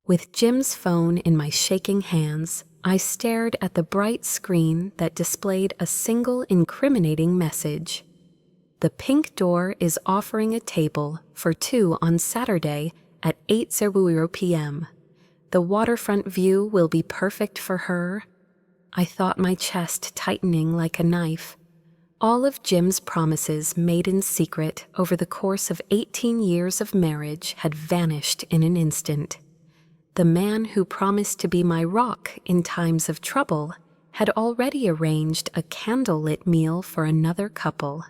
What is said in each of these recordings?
With Jim's phone in my shaking hands, I stared at the bright screen that displayed a single incriminating message. The Pink Door is offering a table for 2 on Saturday at 8:00 p.m. The waterfront view will be perfect for her. I thought my chest tightening like a knife. All of Jim's promises made in secret over the course of 18 years of marriage had vanished in an instant. The man who promised to be my rock in times of trouble had already arranged a candlelit meal for another couple.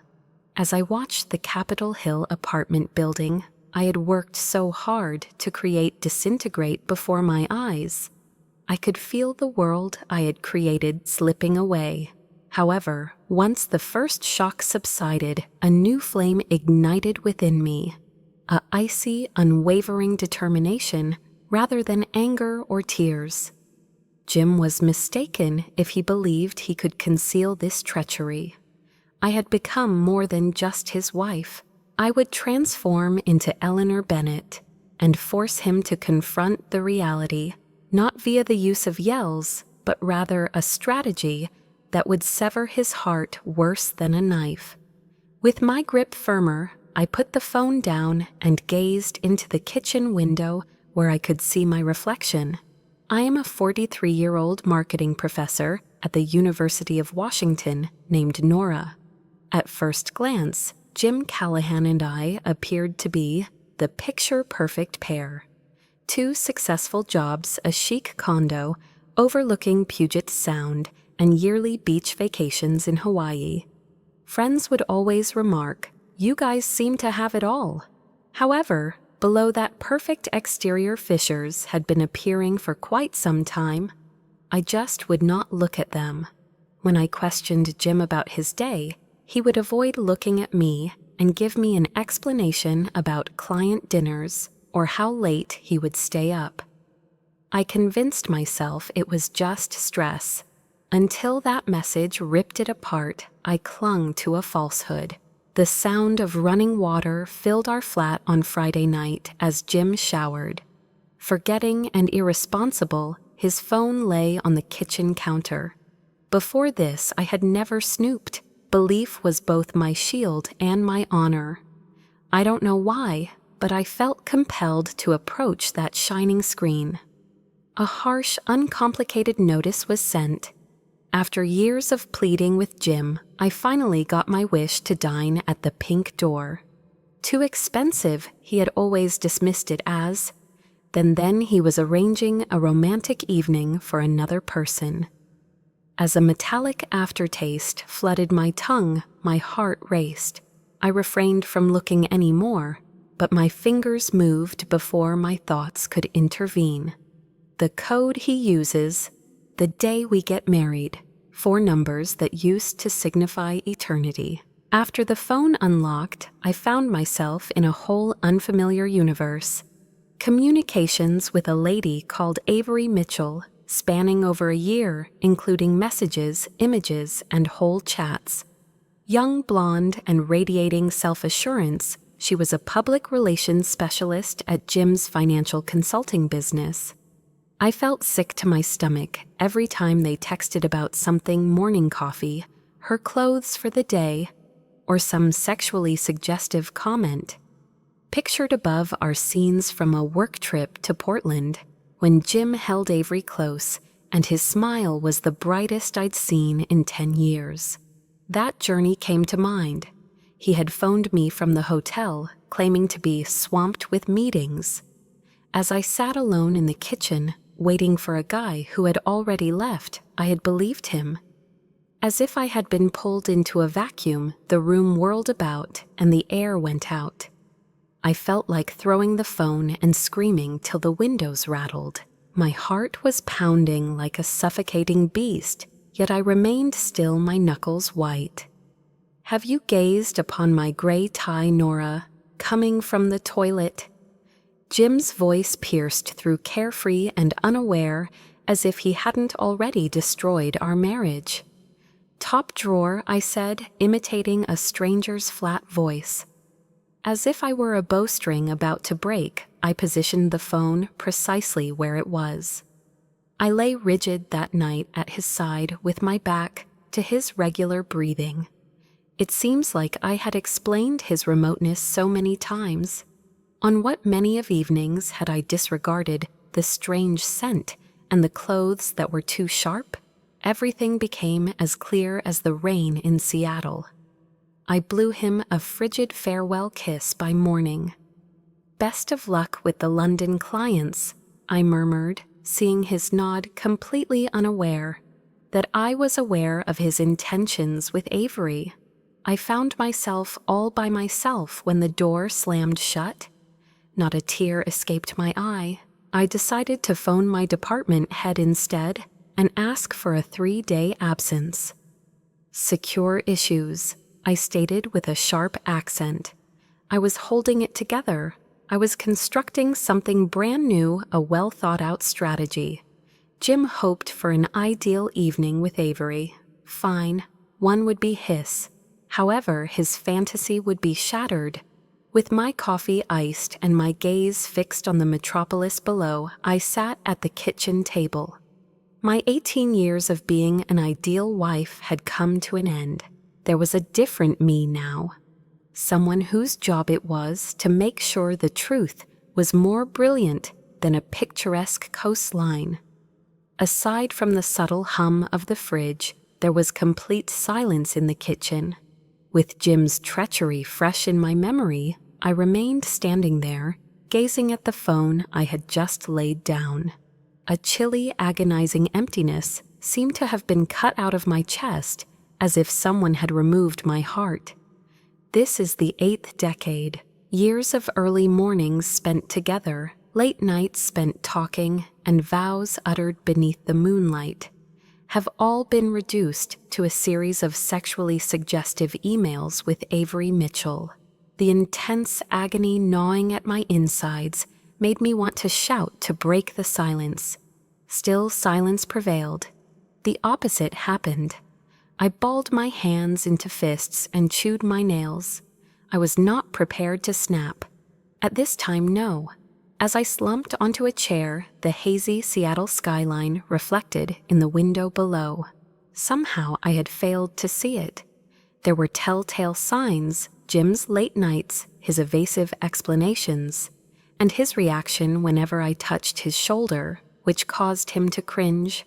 As I watched the Capitol Hill apartment building I had worked so hard to create disintegrate before my eyes, I could feel the world I had created slipping away. However, once the first shock subsided, a new flame ignited within me, a icy, unwavering determination rather than anger or tears. Jim was mistaken if he believed he could conceal this treachery. I had become more than just his wife. I would transform into Nora Bennett and force him to confront the reality, not via the use of yells, but rather a strategy that would sever his heart worse than a knife. With my grip firmer, I put the phone down and gazed into the kitchen window where I could see my reflection. I am a 43-year-old marketing professor at the University of Washington named Nora. At first glance, Jim Callahan and I appeared to be the picture-perfect pair. 2 successful jobs, a chic condo overlooking Puget Sound, and yearly beach vacations in Hawaii. Friends would always remark, "You guys seem to have it all." However, below that perfect exterior fissures had been appearing for quite some time. I just would not look at them. When I questioned Jim about his day, he would avoid looking at me and give me an explanation about client dinners or how late he would stay up. I convinced myself it was just stress. Until that message ripped it apart, I clung to a falsehood. The sound of running water filled our flat on Friday night as Jim showered. Forgetting and irresponsible, his phone lay on the kitchen counter. Before this, I had never snooped. Belief was both my shield and my honor. I don't know why, but I felt compelled to approach that shining screen. A harsh, uncomplicated notice was sent. After years of pleading with Jim, I finally got my wish to dine at the Pink Door. Too expensive, he had always dismissed it as. Then he was arranging a romantic evening for another person. As a metallic aftertaste flooded my tongue, my heart raced. I refrained from looking any more, but my fingers moved before my thoughts could intervene. The code he uses, the day we get married, 4 numbers that used to signify eternity. After the phone unlocked, I found myself in a whole unfamiliar universe. Communications with a lady called Avery Mitchell, spanning over a year, including messages, images, and whole chats. Young, blonde, and radiating self-assurance, she was a public relations specialist at Jim's financial consulting business. I felt sick to my stomach every time they texted about something morning coffee, her clothes for the day, or some sexually suggestive comment. Pictured above are scenes from a work trip to Portland, when Jim held Avery close, and his smile was the brightest I'd seen in 10 years. That journey came to mind. He had phoned me from the hotel, claiming to be swamped with meetings. As I sat alone in the kitchen, waiting for a guy who had already left, I had believed him. As if I had been pulled into a vacuum, the room whirled about and the air went out. I felt like throwing the phone and screaming till the windows rattled. My heart was pounding like a suffocating beast, yet I remained still, my knuckles white. "Have you gazed upon my gray tie, Nora, coming from the toilet?" Jim's voice pierced through carefree and unaware, as if he hadn't already destroyed our marriage. "Top drawer," I said, imitating a stranger's flat voice. As if I were a bowstring about to break, I positioned the phone precisely where it was. I lay rigid that night at his side with my back to his regular breathing. It seems like I had explained his remoteness so many times. On what many of evenings had I disregarded the strange scent and the clothes that were too sharp? Everything became as clear as the rain in Seattle. I blew him a frigid farewell kiss by morning. "Best of luck with the London clients," I murmured, seeing his nod completely unaware that I was aware of his intentions with Avery. I found myself all by myself when the door slammed shut. Not a tear escaped my eye. I decided to phone my department head instead and ask for a 3-day absence. "Secure issues," I stated with a sharp accent. I was holding it together. I was constructing something brand new, a well-thought-out strategy. Jim hoped for an ideal evening with Avery. Fine, one would be his. However, his fantasy would be shattered. With my coffee iced and my gaze fixed on the metropolis below, I sat at the kitchen table. My 18 years of being an ideal wife had come to an end. There was a different me now. Someone whose job it was to make sure the truth was more brilliant than a picturesque coastline. Aside from the subtle hum of the fridge, there was complete silence in the kitchen. With Jim's treachery fresh in my memory, I remained standing there, gazing at the phone I had just laid down. A chilly, agonizing emptiness seemed to have been cut out of my chest, as if someone had removed my heart. This is the 8th decade. Years of early mornings spent together, late nights spent talking, and vows uttered beneath the moonlight have all been reduced to a series of sexually suggestive emails with Avery Mitchell. The intense agony gnawing at my insides made me want to shout to break the silence. Still, silence prevailed. The opposite happened. I balled my hands into fists and chewed my nails. I was not prepared to snap. At this time, no. As I slumped onto a chair, the hazy Seattle skyline reflected in the window below. Somehow I had failed to see it. There were telltale signs: Jim's late nights, his evasive explanations, and his reaction whenever I touched his shoulder, which caused him to cringe.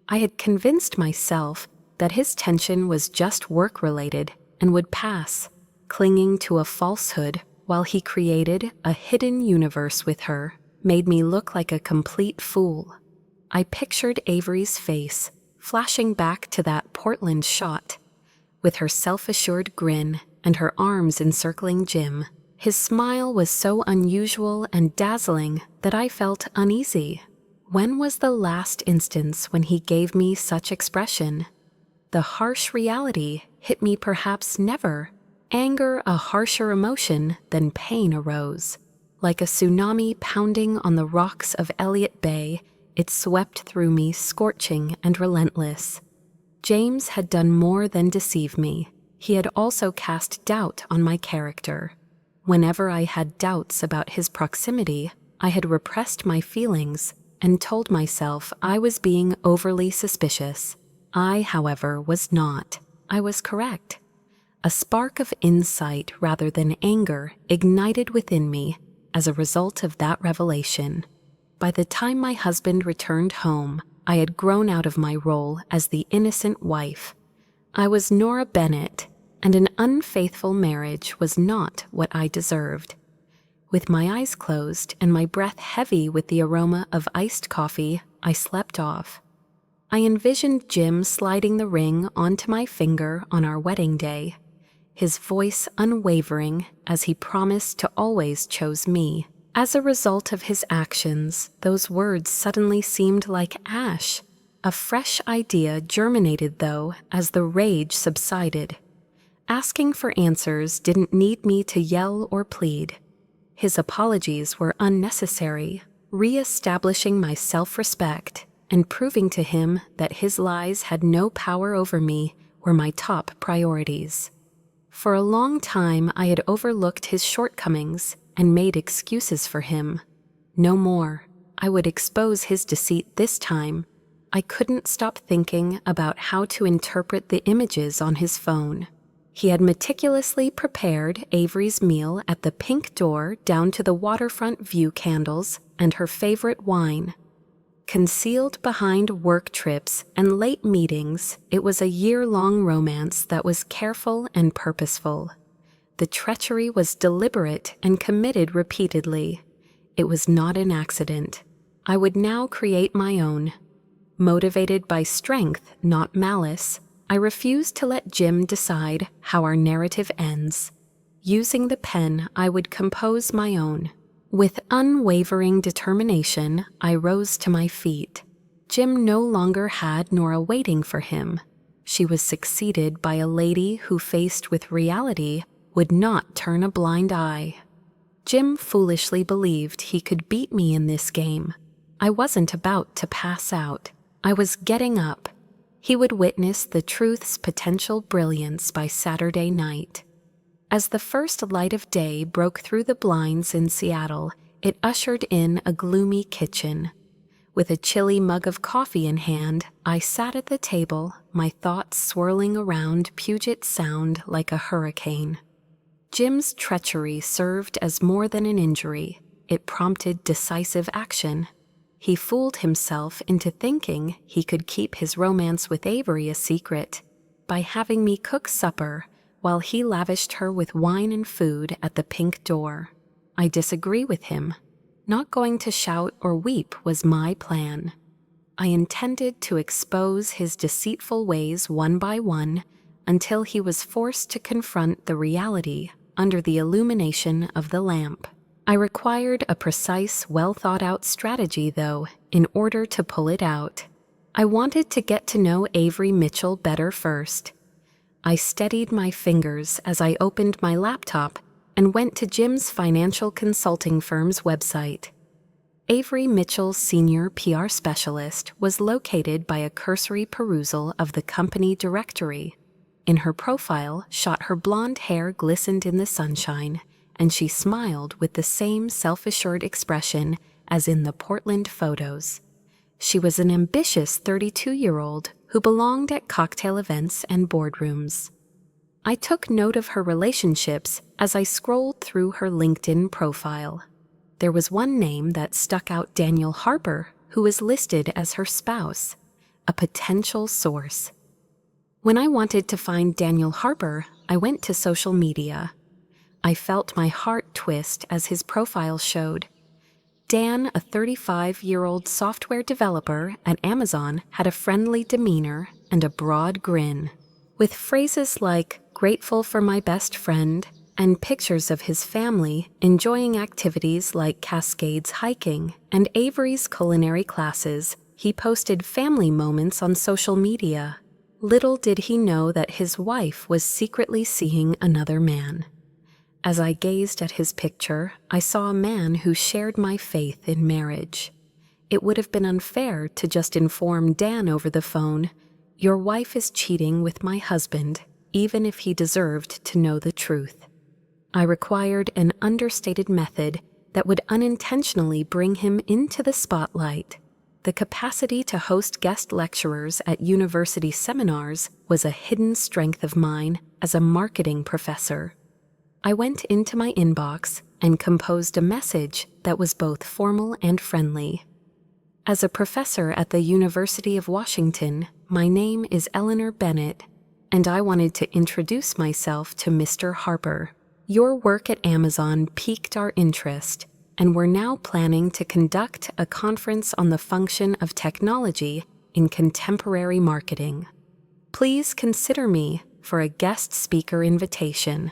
I had convinced myself that his tension was just work-related and would pass, clinging to a falsehood while he created a hidden universe with her, made me look like a complete fool. I pictured Avery's face, flashing back to that Portland shot, with her self-assured grin and her arms encircling Jim. His smile was so unusual and dazzling that I felt uneasy. When was the last instance when he gave me such expression? The harsh reality hit me perhaps never. Anger, a harsher emotion than pain, arose. Like a tsunami pounding on the rocks of Elliott Bay, it swept through me, scorching and relentless. James had done more than deceive me. He had also cast doubt on my character. Whenever I had doubts about his proximity, I had repressed my feelings and told myself I was being overly suspicious. I, however, was not. I was correct. A spark of insight rather than anger ignited within me as a result of that revelation. By the time my husband returned home, I had grown out of my role as the innocent wife. I was Nora Bennett, and an unfaithful marriage was not what I deserved. With my eyes closed and my breath heavy with the aroma of iced coffee, I slept off. I envisioned Jim sliding the ring onto my finger on our wedding day, his voice unwavering as he promised to always choose me. As a result of his actions, those words suddenly seemed like ash. A fresh idea germinated, though, as the rage subsided. Asking for answers didn't need me to yell or plead. His apologies were unnecessary, re-establishing my self-respect and proving to him that his lies had no power over me were my top priorities. For a long time, I had overlooked his shortcomings and made excuses for him. No more. I would expose his deceit this time. I couldn't stop thinking about how to interpret the images on his phone. He had meticulously prepared Avery's meal at the Pink Door down to the waterfront view candles and her favorite wine. Concealed behind work trips and late meetings, it was a year-long romance that was careful and purposeful. The treachery was deliberate and committed repeatedly. It was not an accident. I would now create my own. Motivated by strength, not malice, I refused to let Jim decide how our narrative ends. Using the pen, I would compose my own. With unwavering determination, I rose to my feet. Jim no longer had Nora waiting for him. She was succeeded by a lady who, faced with reality, would not turn a blind eye. Jim foolishly believed he could beat me in this game. I wasn't about to pass out. I was getting up. He would witness the truth's potential brilliance by Saturday night. As the first light of day broke through the blinds in Seattle, it ushered in a gloomy kitchen. With a chilly mug of coffee in hand, I sat at the table, my thoughts swirling around Puget Sound like a hurricane. Jim's treachery served as more than an injury. It prompted decisive action. He fooled himself into thinking he could keep his romance with Avery a secret by having me cook supper while he lavished her with wine and food at the Pink Door. I disagree with him. Not going to shout or weep was my plan. I intended to expose his deceitful ways one by one until he was forced to confront the reality under the illumination of the lamp. I required a precise, well-thought-out strategy, though, in order to pull it out. I wanted to get to know Avery Mitchell better first. I steadied my fingers as I opened my laptop and went to Jim's financial consulting firm's website. Avery Mitchell, senior PR specialist, was located by a cursory perusal of the company directory. In her profile, shot her blonde hair glistened in the sunshine, and she smiled with the same self-assured expression as in the Portland photos. She was an ambitious 32-year-old who belonged at cocktail events and boardrooms. I took note of her relationships as I scrolled through her LinkedIn profile. There was one name that stuck out: Daniel Harper, who was listed as her spouse, a potential source. When I wanted to find Daniel Harper, I went to social media. I felt my heart twist as his profile showed. Dan, a 35-year-old software developer at Amazon, had a friendly demeanor and a broad grin. With phrases like "grateful for my best friend" and pictures of his family enjoying activities like Cascades hiking and Avery's culinary classes, he posted family moments on social media. Little did he know that his wife was secretly seeing another man. As I gazed at his picture, I saw a man who shared my faith in marriage. It would have been unfair to just inform Dan over the phone, "Your wife is cheating with my husband," even if he deserved to know the truth. I required an understated method that would unintentionally bring him into the spotlight. The capacity to host guest lecturers at university seminars was a hidden strength of mine as a marketing professor. I went into my inbox and composed a message that was both formal and friendly. As a professor at the University of Washington, my name is Nora Bennett, and I wanted to introduce myself to Mr. Harper. Your work at Amazon piqued our interest, and we're now planning to conduct a conference on the function of technology in contemporary marketing. Please consider me for a guest speaker invitation.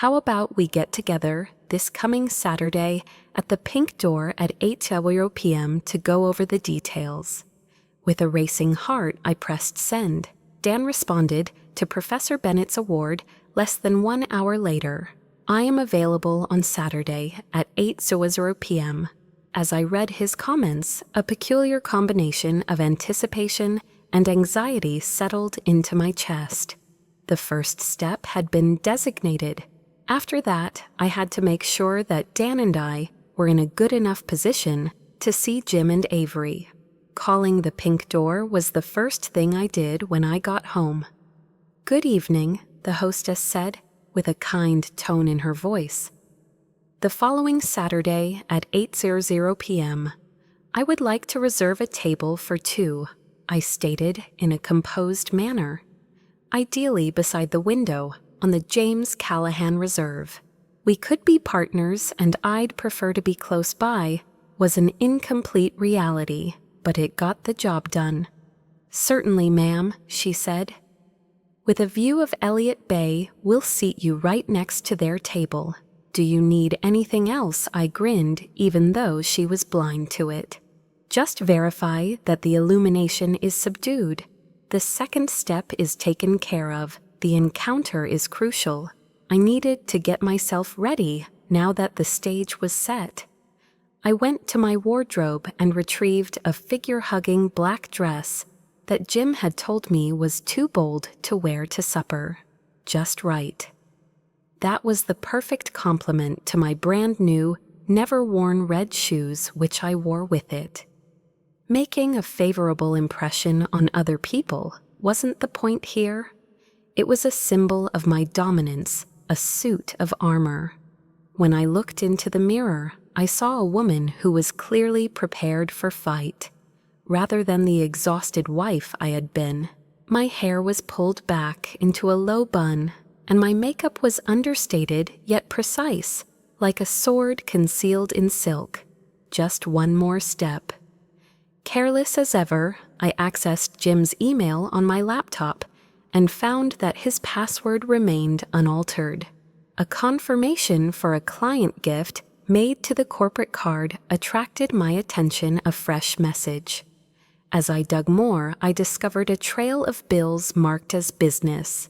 How about we get together this coming Saturday at the Pink Door at 8 p.m. to go over the details? With a racing heart, I pressed send. Dan responded to Professor Bennett's award less than 1 hour later. I am available on Saturday at 8 p.m. As I read his comments, a peculiar combination of anticipation and anxiety settled into my chest. The first step had been designated. After that, I had to make sure that Dan and I were in a good enough position to see Jim and Avery. Calling the pink door was the first thing I did when I got home. "Good evening," the hostess said, with a kind tone in her voice. "The following Saturday at 8:00 p.m., I would like to reserve a table for two," I stated in a composed manner. "Ideally beside the window on the James Callahan Reserve. We could be partners and I'd prefer to be close by," was an incomplete reality, but it got the job done. "Certainly, ma'am," she said. "With a view of Elliott Bay, we'll seat you right next to their table. Do you need anything else?" I grinned, even though she was blind to it. "Just verify that the illumination is subdued. The second step is taken care of. The encounter is crucial." I needed to get myself ready now that the stage was set. I went to my wardrobe and retrieved a figure-hugging black dress that Jim had told me was too bold to wear to supper. Just right. That was the perfect complement to my brand-new, never-worn red shoes which I wore with it. Making a favorable impression on other people wasn't the point here. It was a symbol of my dominance, a suit of armor. When I looked into the mirror, I saw a woman who was clearly prepared for fight, rather than the exhausted wife I had been. My hair was pulled back into a low bun, and my makeup was understated yet precise, like a sword concealed in silk. Just one more step. Careless as ever, I accessed Jim's email on my laptop and found that his password remained unaltered. A confirmation for a client gift made to the corporate card attracted my attention. A fresh message. As I dug more, I discovered a trail of bills marked as business.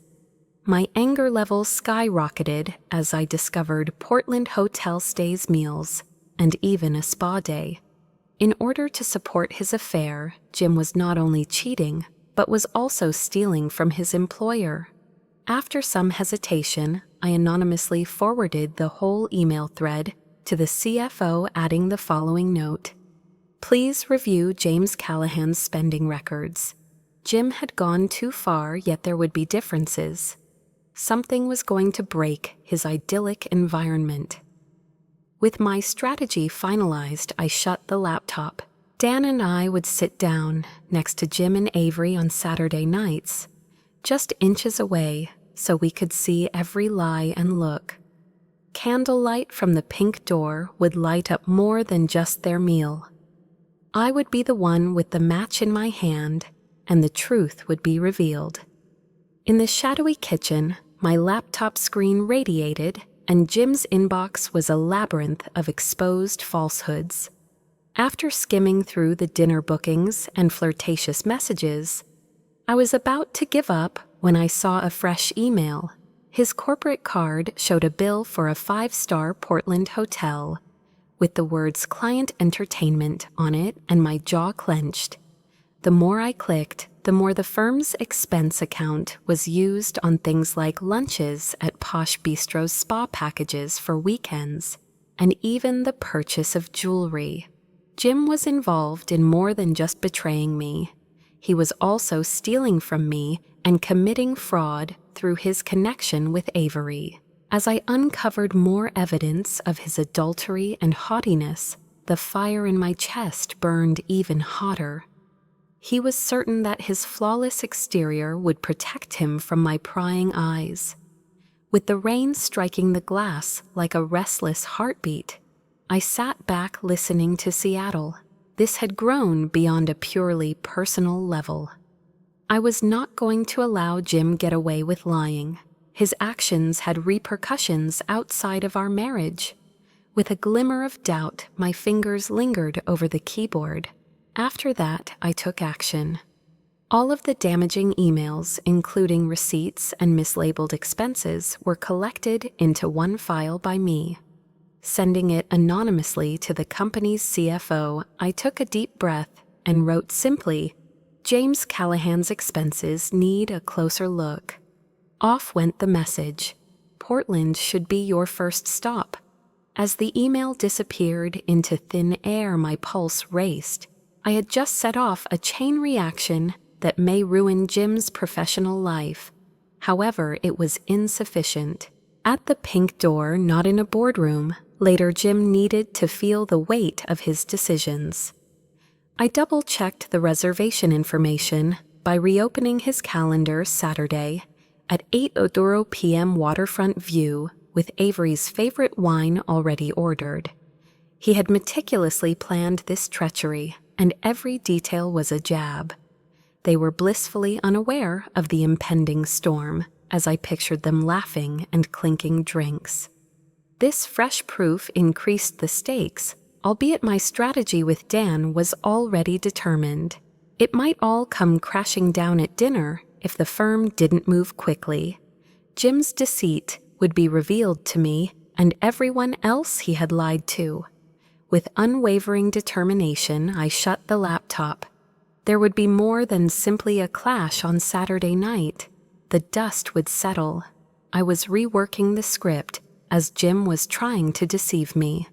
My anger level skyrocketed as I discovered Portland hotel stays meals, and even a spa day. In order to support his affair, Jim was not only cheating, but was also stealing from his employer. After some hesitation, I anonymously forwarded the whole email thread to the CFO, adding the following note: "Please review James Callahan's spending records." Jim had gone too far, yet there would be differences. Something was going to break his idyllic environment. With my strategy finalized, I shut the laptop. Dan and I would sit down next to Jim and Avery on Saturday nights, just inches away so we could see every lie and look. Candlelight from the pink door would light up more than just their meal. I would be the one with the match in my hand, and the truth would be revealed. In the shadowy kitchen, my laptop screen radiated, and Jim's inbox was a labyrinth of exposed falsehoods. After skimming through the dinner bookings and flirtatious messages, I was about to give up when I saw a fresh email. His corporate card showed a bill for a 5-star Portland hotel, with the words "Client Entertainment" on it, and my jaw clenched. The more I clicked, the more the firm's expense account was used on things like lunches at Posh Bistro's spa packages for weekends, and even the purchase of jewelry. Jim was involved in more than just betraying me. He was also stealing from me and committing fraud through his connection with Avery. As I uncovered more evidence of his adultery and haughtiness, the fire in my chest burned even hotter. He was certain that his flawless exterior would protect him from my prying eyes. With the rain striking the glass like a restless heartbeat, I sat back listening to Seattle. This had grown beyond a purely personal level. I was not going to allow Jim get away with lying. His actions had repercussions outside of our marriage. With a glimmer of doubt, my fingers lingered over the keyboard. After that, I took action. All of the damaging emails, including receipts and mislabeled expenses, were collected into one file by me. Sending it anonymously to the company's CFO, I took a deep breath and wrote simply, "James Callahan's expenses need a closer look." Off went the message. Portland should be your first stop. As the email disappeared into thin air, my pulse raced. I had just set off a chain reaction that may ruin Jim's professional life. However, it was insufficient. At the pink door, not in a boardroom, later Jim needed to feel the weight of his decisions. I double-checked the reservation information by reopening his calendar Saturday at 8:00 p.m. waterfront view with Avery's favorite wine already ordered. He had meticulously planned this treachery, and every detail was a jab. They were blissfully unaware of the impending storm, as I pictured them laughing and clinking drinks. This fresh proof increased the stakes, albeit my strategy with Dan was already determined. It might all come crashing down at dinner if the firm didn't move quickly. Jim's deceit would be revealed to me and everyone else he had lied to. With unwavering determination, I shut the laptop. There would be more than simply a clash on Saturday night. The dust would settle. I was reworking the script as Jim was trying to deceive me.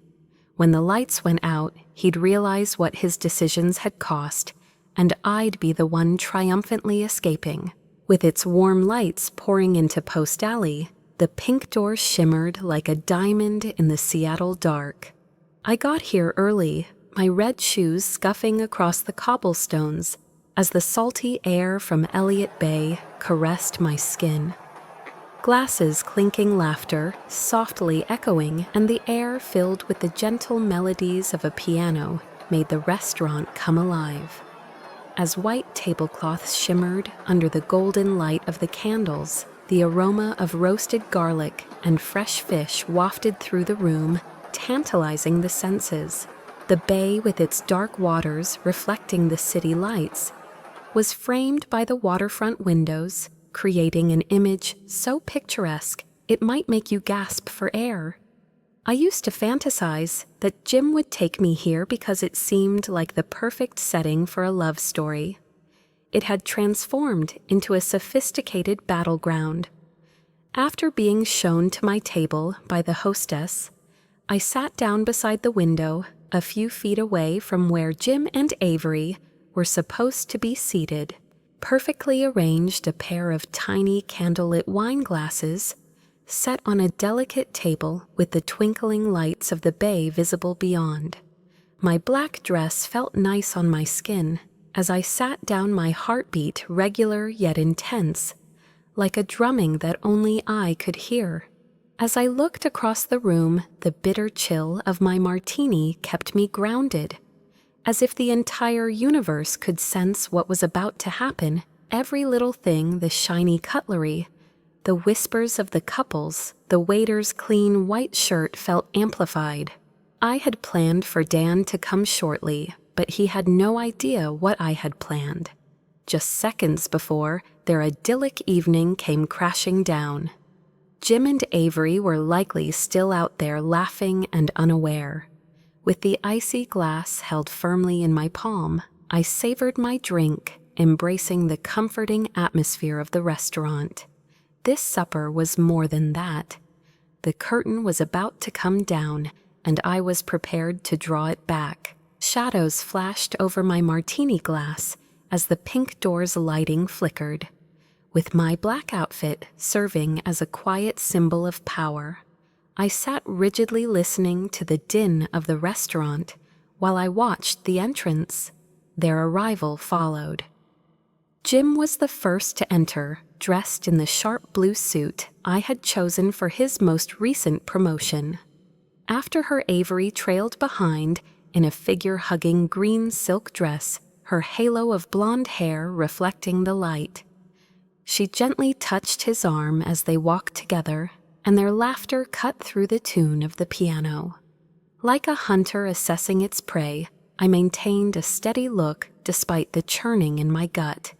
When the lights went out, he'd realize what his decisions had cost, and I'd be the one triumphantly escaping. With its warm lights pouring into Post Alley, the pink door shimmered like a diamond in the Seattle dark. I got here early, my red shoes scuffing across the cobblestones as the salty air from Elliott Bay caressed my skin. Glasses clinking, laughter softly echoing, and the air filled with the gentle melodies of a piano made the restaurant come alive. As white tablecloths shimmered under the golden light of the candles, the aroma of roasted garlic and fresh fish wafted through the room, tantalizing the senses. The bay, with its dark waters reflecting the city lights, was framed by the waterfront windows, creating an image so picturesque it might make you gasp for air. I used to fantasize that Jim would take me here because it seemed like the perfect setting for a love story. It had transformed into a sophisticated battleground. After being shown to my table by the hostess, I sat down beside the window, a few feet away from where Jim and Avery were supposed to be seated. Perfectly arranged, a pair of tiny candlelit wine glasses set on a delicate table with the twinkling lights of the bay visible beyond. My black dress felt nice on my skin. As I sat down, my heartbeat regular yet intense, like a drumming that only I could hear. As I looked across the room, the bitter chill of my martini kept me grounded. As if the entire universe could sense what was about to happen, every little thing, the shiny cutlery, the whispers of the couples, the waiter's clean white shirt felt amplified. I had planned for Dan to come shortly, but he had no idea what I had planned. Just seconds before, their idyllic evening came crashing down. Jim and Avery were likely still out there laughing and unaware. With the icy glass held firmly in my palm, I savored my drink, embracing the comforting atmosphere of the restaurant. This supper was more than that. The curtain was about to come down, and I was prepared to draw it back. Shadows flashed over my martini glass as the pink door's lighting flickered, with my black outfit serving as a quiet symbol of power. I sat rigidly listening to the din of the restaurant while I watched the entrance. Their arrival followed. Jim was the first to enter, dressed in the sharp blue suit I had chosen for his most recent promotion. After her, Avery trailed behind in a figure-hugging green silk dress, her halo of blonde hair reflecting the light. She gently touched his arm as they walked together, and their laughter cut through the tune of the piano. Like a hunter assessing its prey, I maintained a steady look despite the churning in my gut.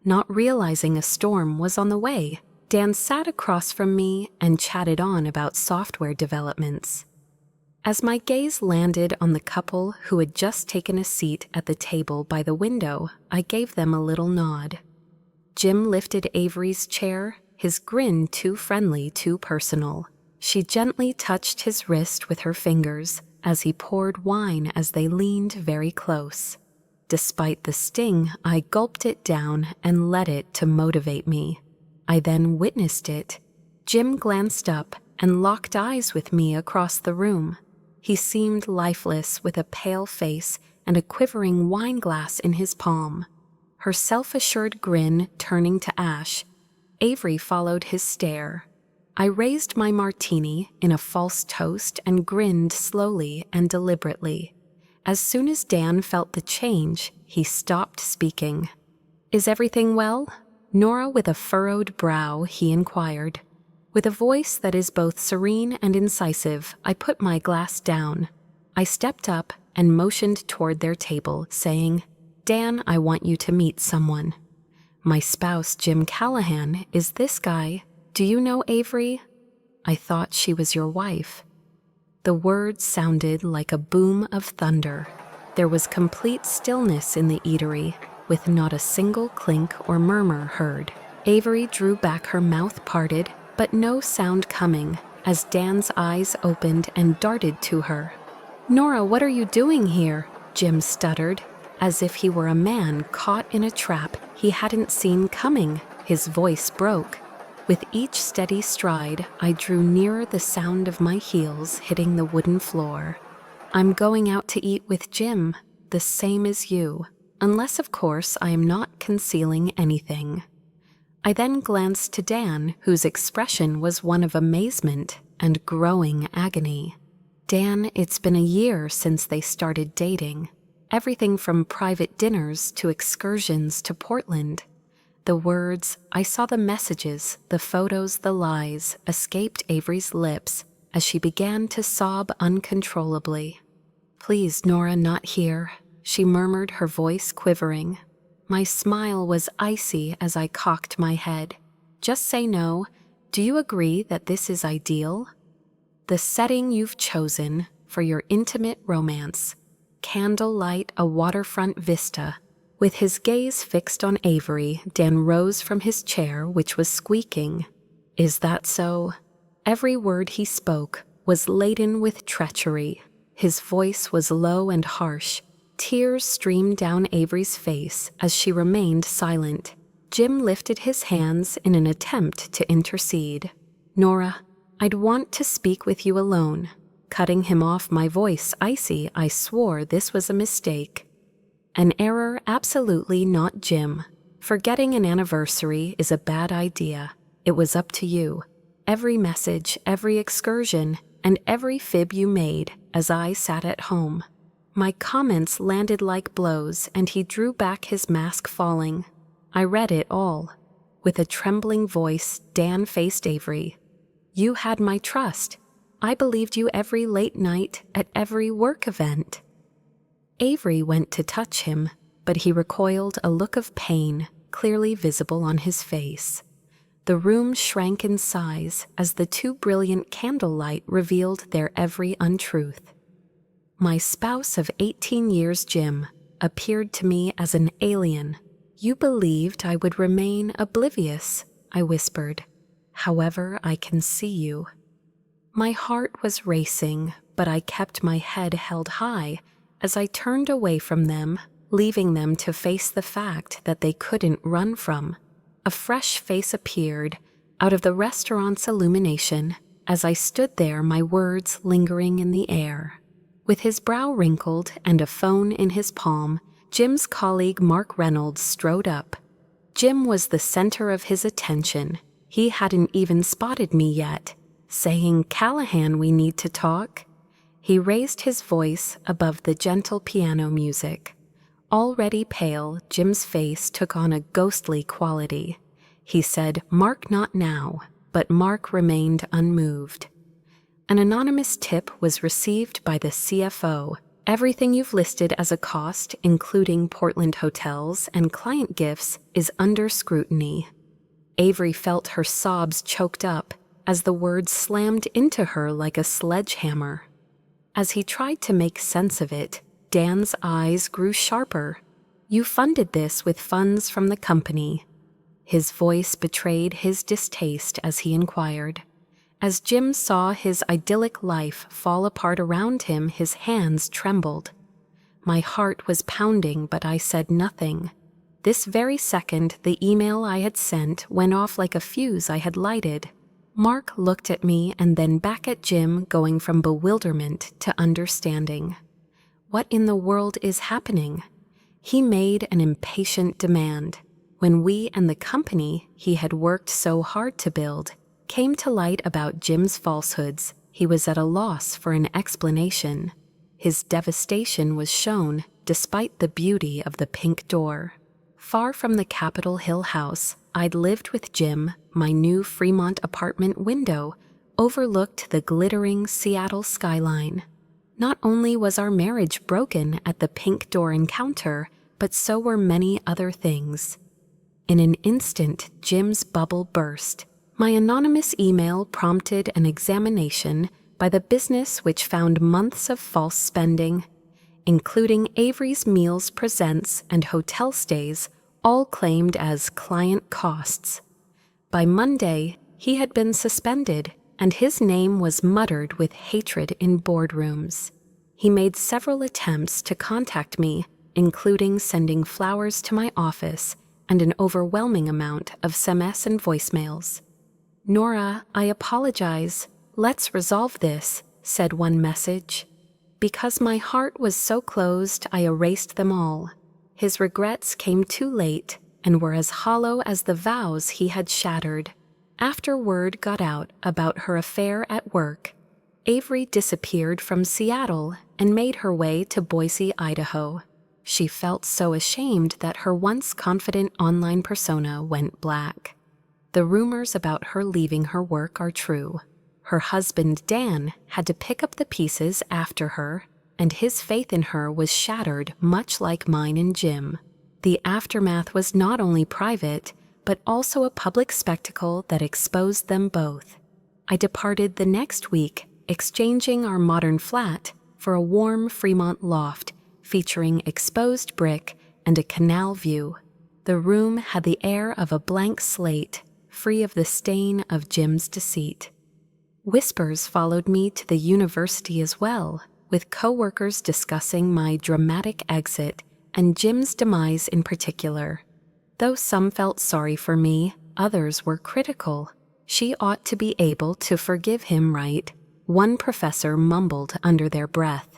Not realizing a storm was on the way, Dan sat across from me and chatted on about software developments. As my gaze landed on the couple who had just taken a seat at the table by the window, I gave them a little nod. Jim lifted Avery's chair, his grin too friendly, too personal. She gently touched his wrist with her fingers as he poured wine as they leaned very close. Despite the sting, I gulped it down and let it to motivate me. I then witnessed it. Jim glanced up and locked eyes with me across the room. He seemed lifeless with a pale face and a quivering wine glass in his palm. Her self-assured grin turning to ash, Avery followed his stare. I raised my martini in a false toast and grinned slowly and deliberately. As soon as Dan felt the change, he stopped speaking. "Is everything well?" Nora with a furrowed brow, he inquired. With a voice that is both serene and incisive, I put my glass down. I stepped up and motioned toward their table, saying, "Dan, I want you to meet someone." "My spouse, Jim Callahan, is this guy. Do you know Avery?" "I thought she was your wife." The words sounded like a boom of thunder. There was complete stillness in the eatery, with not a single clink or murmur heard. Avery drew back, her mouth parted, but no sound coming, as Dan's eyes opened and darted to her. "Nora, what are you doing here?" Jim stuttered, as if he were a man caught in a trap he hadn't seen coming. His voice broke. With each steady stride, I drew nearer, the sound of my heels hitting the wooden floor. "I'm going out to eat with Jim, the same as you, unless, of course, I am not concealing anything." I then glanced to Dan, whose expression was one of amazement and growing agony. "Dan, it's been a year since they started dating. Everything from private dinners to excursions to Portland." The words, I saw the messages, the photos, the lies, escaped Avery's lips as she began to sob uncontrollably. "Please, Nora, not here," she murmured, her voice quivering. My smile was icy as I cocked my head. "Just say no. Do you agree that this is ideal? The setting you've chosen for your intimate romance. Candlelight, a waterfront vista." With his gaze fixed on Avery, Dan rose from his chair, which was squeaking. "Is that so?" Every word he spoke was laden with treachery. His voice was low and harsh. Tears streamed down Avery's face as she remained silent. Jim lifted his hands in an attempt to intercede. "Nora, I'd want to speak with you alone." Cutting him off, my voice icy, I swore this was a mistake. "An error, absolutely not, Jim. Forgetting an anniversary is a bad idea. It was up to you. Every message, every excursion, and every fib you made as I sat at home." My comments landed like blows, and he drew back, his mask falling. I read it all. With a trembling voice, Dan faced Avery. "You had my trust. I believed you every late night at every work event." Avery went to touch him, but he recoiled, a look of pain clearly visible on his face. The room shrank in size as the too brilliant candlelight revealed their every untruth. My spouse of 18 years, Jim, appeared to me as an alien. "You believed I would remain oblivious," I whispered. "However, I can see you." My heart was racing, but I kept my head held high as I turned away from them, leaving them to face the fact that they couldn't run from. A fresh face appeared out of the restaurant's illumination as I stood there, my words lingering in the air. With his brow wrinkled and a phone in his palm, Jim's colleague Mark Reynolds strode up. Jim was the center of his attention. He hadn't even spotted me yet, saying, "Callahan, we need to talk." He raised his voice above the gentle piano music. Already pale, Jim's face took on a ghostly quality. He said, "Mark, not now," but Mark remained unmoved. An anonymous tip was received by the CFO. "Everything you've listed as a cost, including Portland hotels and client gifts, is under scrutiny." Avery felt her sobs choked up as the words slammed into her like a sledgehammer. As he tried to make sense of it, Dan's eyes grew sharper. "You funded this with funds from the company." His voice betrayed his distaste as he inquired. As Jim saw his idyllic life fall apart around him, his hands trembled. My heart was pounding, but I said nothing. This very second, the email I had sent went off like a fuse I had lighted. Mark looked at me and then back at Jim, going from bewilderment to understanding. What in the world is happening? He made an impatient demand. When we and the company he had worked so hard to build came to light about Jim's falsehoods, he was at a loss for an explanation. His devastation was shown despite the beauty of the pink door. Far from the Capitol Hill house I'd lived with Jim, my new Fremont apartment window overlooked the glittering Seattle skyline. Not only was our marriage broken at the pink door encounter, but so were many other things. In an instant, Jim's bubble burst. My anonymous email prompted an examination by the business which found months of false spending, including Avery's Meals Presents and hotel stays, all claimed as client costs. By Monday, he had been suspended, and his name was muttered with hatred in boardrooms. He made several attempts to contact me, including sending flowers to my office and an overwhelming amount of SMS and voicemails. "Nora, I apologize. Let's resolve this," said one message. Because my heart was so closed, I erased them all. His regrets came too late and were as hollow as the vows he had shattered. After word got out about her affair at work, Avery disappeared from Seattle and made her way to Boise, Idaho. She felt so ashamed that her once confident online persona went black. The rumors about her leaving her work are true. Her husband, Dan, had to pick up the pieces after her, and his faith in her was shattered, much like mine and Jim. The aftermath was not only private, but also a public spectacle that exposed them both. I departed the next week, exchanging our modern flat for a warm Fremont loft featuring exposed brick and a canal view. The room had the air of a blank slate, free of the stain of Jim's deceit. Whispers followed me to the university as well, with coworkers discussing my dramatic exit and Jim's demise in particular. Though some felt sorry for me, others were critical. She ought to be able to forgive him, right? One professor mumbled under their breath.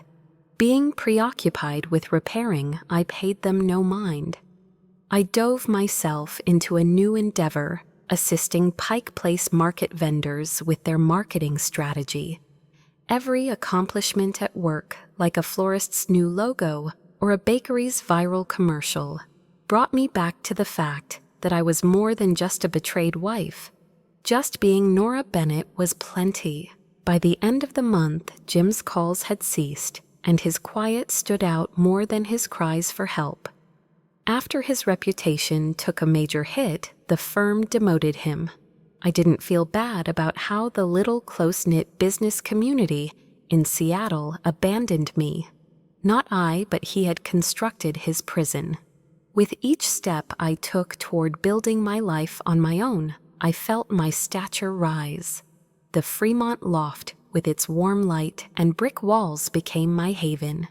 Being preoccupied with repairing, I paid them no mind. I dove myself into a new endeavor, assisting Pike Place market vendors with their marketing strategy. Every accomplishment at work, like a florist's new logo or a bakery's viral commercial, brought me back to the fact that I was more than just a betrayed wife. Just being Nora Bennett was plenty. By the end of the month, Jim's calls had ceased, and his quiet stood out more than his cries for help. After his reputation took a major hit, the firm demoted him. I didn't feel bad about how the little close-knit business community in Seattle abandoned me. Not I, but he had constructed his prison. With each step I took toward building my life on my own, I felt my stature rise. The Fremont loft, with its warm light and brick walls, became my haven.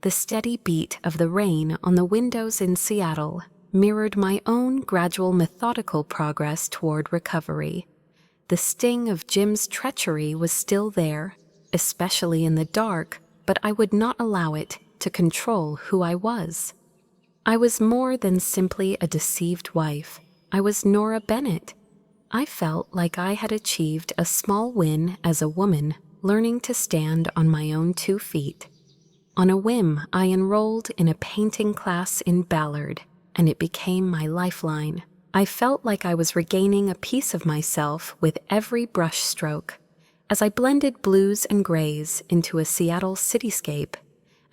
The steady beat of the rain on the windows in Seattle mirrored my own gradual methodical progress toward recovery. The sting of Jim's treachery was still there, especially in the dark, but I would not allow it to control who I was. I was more than simply a deceived wife. I was Nora Bennett. I felt like I had achieved a small win as a woman, learning to stand on my own 2 feet. On a whim, I enrolled in a painting class in Ballard, and it became my lifeline. I felt like I was regaining a piece of myself with every brush stroke, as I blended blues and grays into a Seattle cityscape.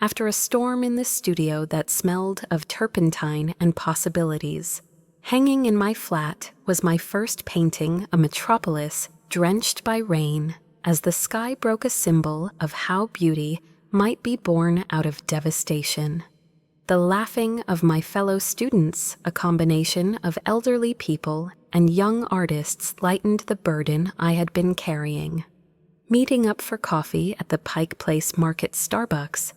After a storm in the studio that smelled of turpentine and possibilities, hanging in my flat was my first painting, a metropolis drenched by rain, as the sky broke, a symbol of how beauty might be born out of devastation. The laughing of my fellow students, a combination of elderly people and young artists, lightened the burden I had been carrying. Meeting up for coffee at the Pike Place Market Starbucks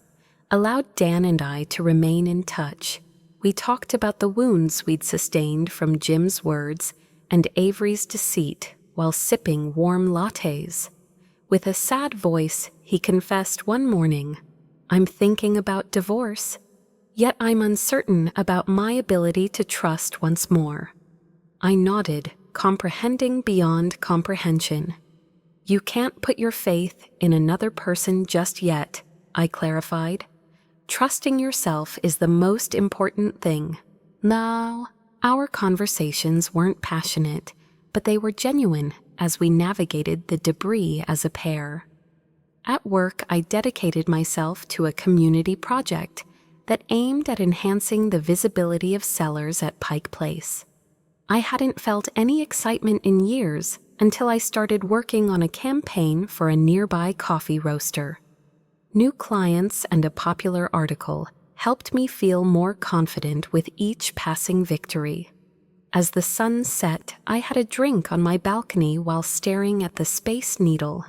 allowed Dan and I to remain in touch. We talked about the wounds we'd sustained from Jim's words and Avery's deceit while sipping warm lattes. With a sad voice, he confessed one morning, "I'm thinking about divorce, yet I'm uncertain about my ability to trust once more." I nodded, comprehending beyond comprehension. "You can't put your faith in another person just yet," I clarified. "Trusting yourself is the most important thing." Now, our conversations weren't passionate, but they were genuine as we navigated the debris as a pair. At work, I dedicated myself to a community project that aimed at enhancing the visibility of sellers at Pike Place. I hadn't felt any excitement in years until I started working on a campaign for a nearby coffee roaster. New clients and a popular article helped me feel more confident with each passing victory. As the sun set, I had a drink on my balcony while staring at the Space Needle.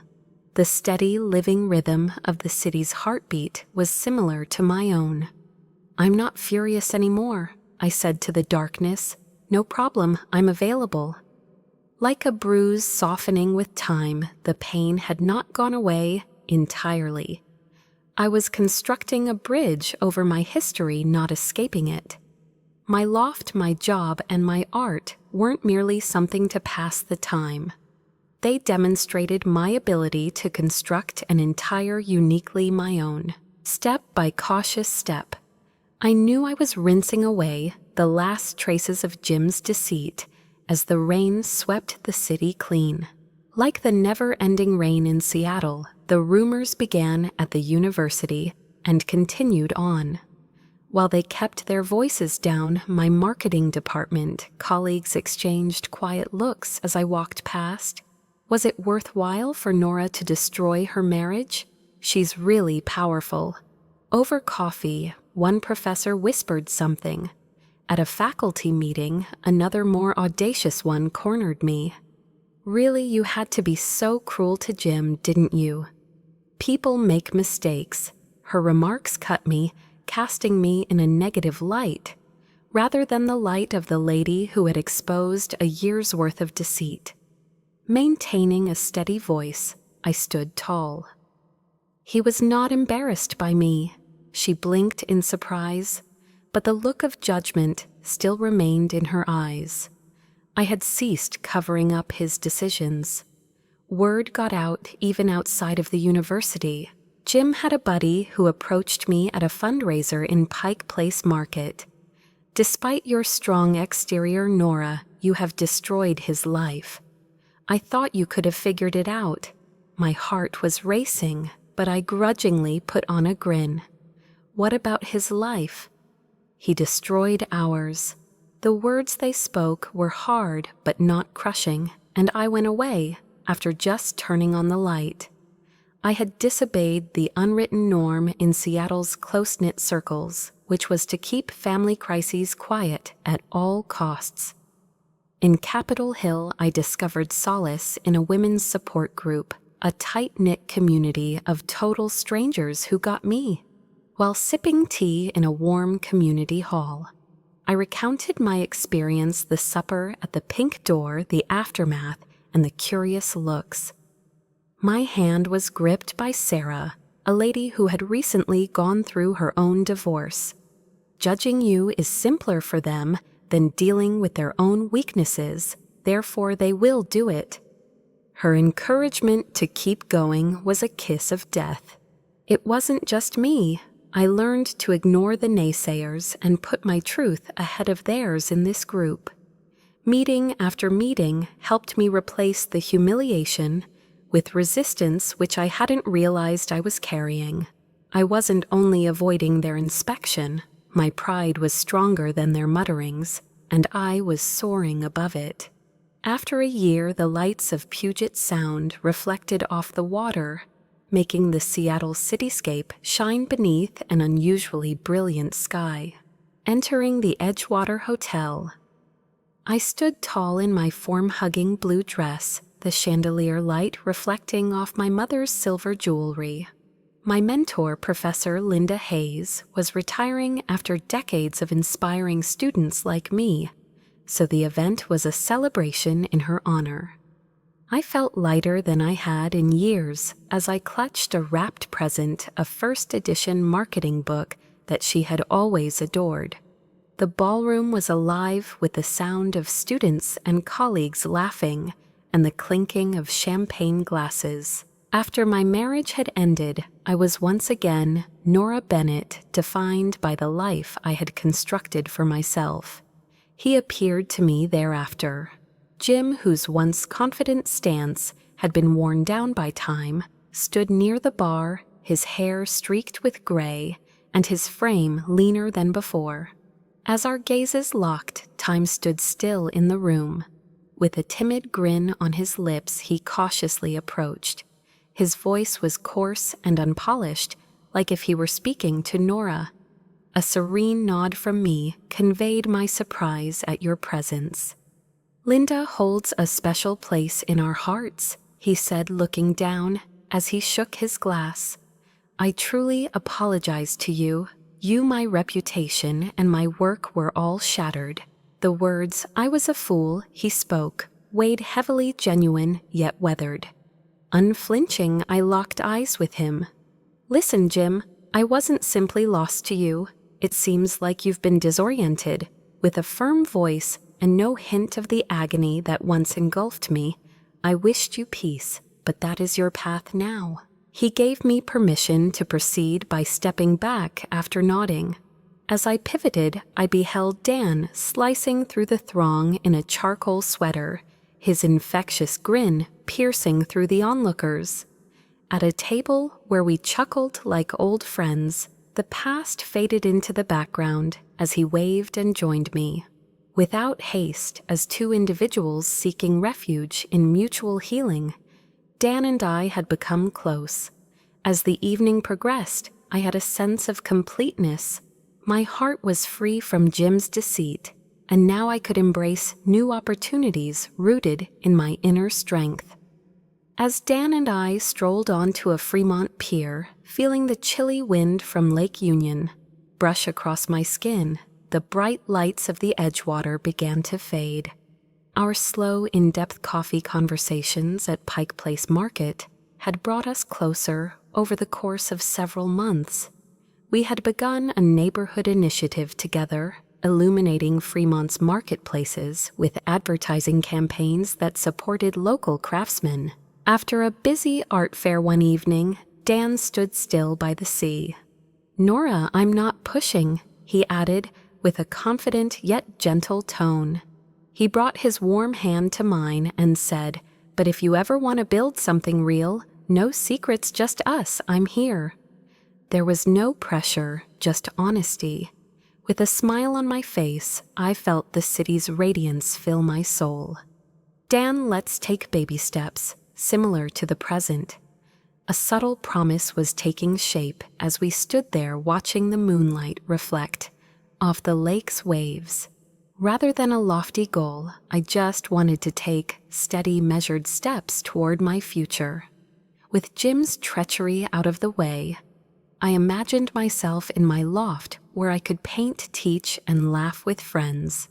The steady, living rhythm of the city's heartbeat was similar to my own. "I'm not furious anymore," I said to the darkness. "No problem, I'm available." Like a bruise softening with time, the pain had not gone away entirely. I was constructing a bridge over my history, not escaping it. My loft, my job, and my art weren't merely something to pass the time. They demonstrated my ability to construct an entire uniquely my own. Step by cautious step, I knew I was rinsing away the last traces of Jim's deceit as the rain swept the city clean. Like the never-ending rain in Seattle, the rumors began at the university and continued on. While they kept their voices down, my marketing department colleagues exchanged quiet looks as I walked past. Was it worthwhile for Nora to destroy her marriage? She's really powerful. Over coffee, one professor whispered something. At a faculty meeting, another more audacious one cornered me. "Really, you had to be so cruel to Jim, didn't you?" "People make mistakes." Her remarks cut me, casting me in a negative light, rather than the light of the lady who had exposed a year's worth of deceit. Maintaining a steady voice, I stood tall. "He was not embarrassed by me." She blinked in surprise, but the look of judgment still remained in her eyes. I had ceased covering up his decisions. Word got out even outside of the university. Jim had a buddy who approached me at a fundraiser in Pike Place Market. "Despite your strong exterior, Nora, you have destroyed his life. I thought you could have figured it out." My heart was racing, but I grudgingly put on a grin. "What about his life?" "He destroyed ours." The words they spoke were hard but not crushing, and I went away after just turning on the light. I had disobeyed the unwritten norm in Seattle's close-knit circles, which was to keep family crises quiet at all costs. In Capitol Hill, I discovered solace in a women's support group, a tight-knit community of total strangers who got me. While sipping tea in a warm community hall, I recounted my experience, the supper at the Pink Door, the aftermath, and the curious looks. My hand was gripped by Sarah, a lady who had recently gone through her own divorce. Judging you is simpler for them than dealing with their own weaknesses, therefore they will do it. Her encouragement to keep going was a kiss of death. It wasn't just me. I learned to ignore the naysayers and put my truth ahead of theirs in this group. Meeting after meeting helped me replace the humiliation with resistance which I hadn't realized I was carrying. I wasn't only avoiding their inspection, my pride was stronger than their mutterings, and I was soaring above it. After a year, the lights of Puget Sound reflected off the water. making the Seattle cityscape shine beneath an unusually brilliant sky. Entering the Edgewater Hotel, I stood tall in my form-hugging blue dress, the chandelier light reflecting off my mother's silver jewelry. My mentor, Professor Linda Hayes, was retiring after decades of inspiring students like me, so the event was a celebration in her honor. I felt lighter than I had in years as I clutched a wrapped present, a first edition marketing book that she had always adored. The ballroom was alive with the sound of students and colleagues laughing and the clinking of champagne glasses. After my marriage had ended, I was once again Nora Bennett, defined by the life I had constructed for myself. He appeared to me thereafter. Jim, whose once confident stance had been worn down by time, stood near the bar, his hair streaked with gray and his frame leaner than before. As our gazes locked, time stood still in the room. With a timid grin on his lips, he cautiously approached. His voice was coarse and unpolished, like if he were speaking to Nora. A serene nod from me conveyed my surprise at your presence. "Linda holds a special place in our hearts," he said, looking down as he shook his glass. "I truly apologize to you. My reputation, and my work were all shattered." The words, "I was a fool," he spoke, weighed heavily, genuine yet weathered. Unflinching, I locked eyes with him. "Listen, Jim, I wasn't simply lost to you. It seems like you've been disoriented." With a firm voice and no hint of the agony that once engulfed me, "I wished you peace, but that is your path now." He gave me permission to proceed by stepping back after nodding. As I pivoted, I beheld Dan slicing through the throng in a charcoal sweater, his infectious grin piercing through the onlookers. At a table where we chuckled like old friends, the past faded into the background as he waved and joined me. Without haste, as two individuals seeking refuge in mutual healing, Dan and I had become close. As the evening progressed, I had a sense of completeness. My heart was free from Jim's deceit, and now I could embrace new opportunities rooted in my inner strength. As Dan and I strolled onto a Fremont pier, feeling the chilly wind from Lake Union brush across my skin, the bright lights of the Edgewater began to fade. Our slow, in-depth coffee conversations at Pike Place Market had brought us closer over the course of several months. We had begun a neighborhood initiative together, illuminating Fremont's marketplaces with advertising campaigns that supported local craftsmen. After a busy art fair one evening, Dan stood still by the sea. "Nora, I'm not pushing," he added with a confident yet gentle tone. He brought his warm hand to mine and said, "But if you ever want to build something real, no secrets, just us, I'm here." There was no pressure, just honesty. With a smile on my face, I felt the city's radiance fill my soul. "Dan, let's take baby steps, similar to the present." A subtle promise was taking shape as we stood there watching the moonlight reflect off the lake's waves. Rather than a lofty goal, I just wanted to take steady, measured steps toward my future. With Jim's treachery out of the way, I imagined myself in my loft where I could paint, teach, and laugh with friends.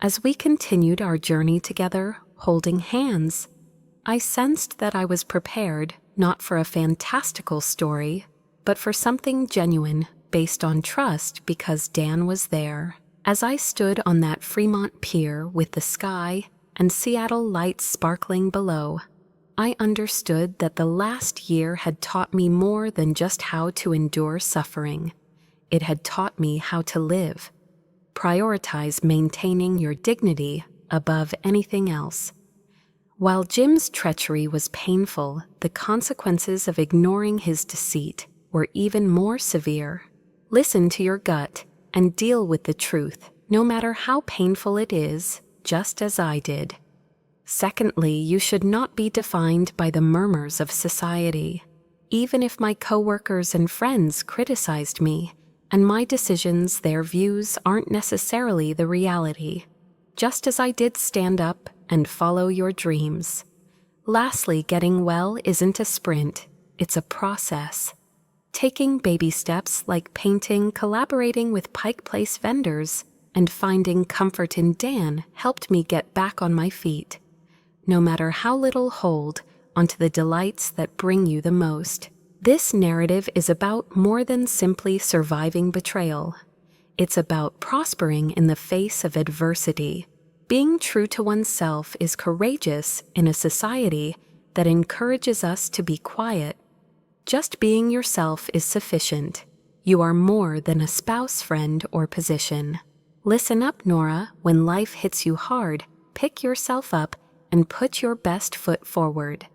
As we continued our journey together, holding hands, I sensed that I was prepared not for a fantastical story, but for something genuine, based on trust because Dan was there. As I stood on that Fremont pier with the sky and Seattle lights sparkling below, I understood that the last year had taught me more than just how to endure suffering. It had taught me how to live. Prioritize maintaining your dignity above anything else. While Jim's treachery was painful, the consequences of ignoring his deceit were even more severe. Listen to your gut and deal with the truth, no matter how painful it is, just as I did. Secondly, you should not be defined by the murmurs of society. even if my coworkers and friends criticized me, and my decisions, their views, aren't necessarily the reality. Just as I did stand up and follow your dreams. Lastly, getting well isn't a sprint, it's a process. Taking baby steps like painting, collaborating with Pike Place vendors, and finding comfort in Dan helped me get back on my feet. No matter how little, hold onto the delights that bring you the most. This narrative is about more than simply surviving betrayal. It's about prospering in the face of adversity. Being true to oneself is courageous in a society that encourages us to be quiet. Just being yourself is sufficient. You are more than a spouse, friend, or position. Listen up, Nora. When life hits you hard, pick yourself up and put your best foot forward.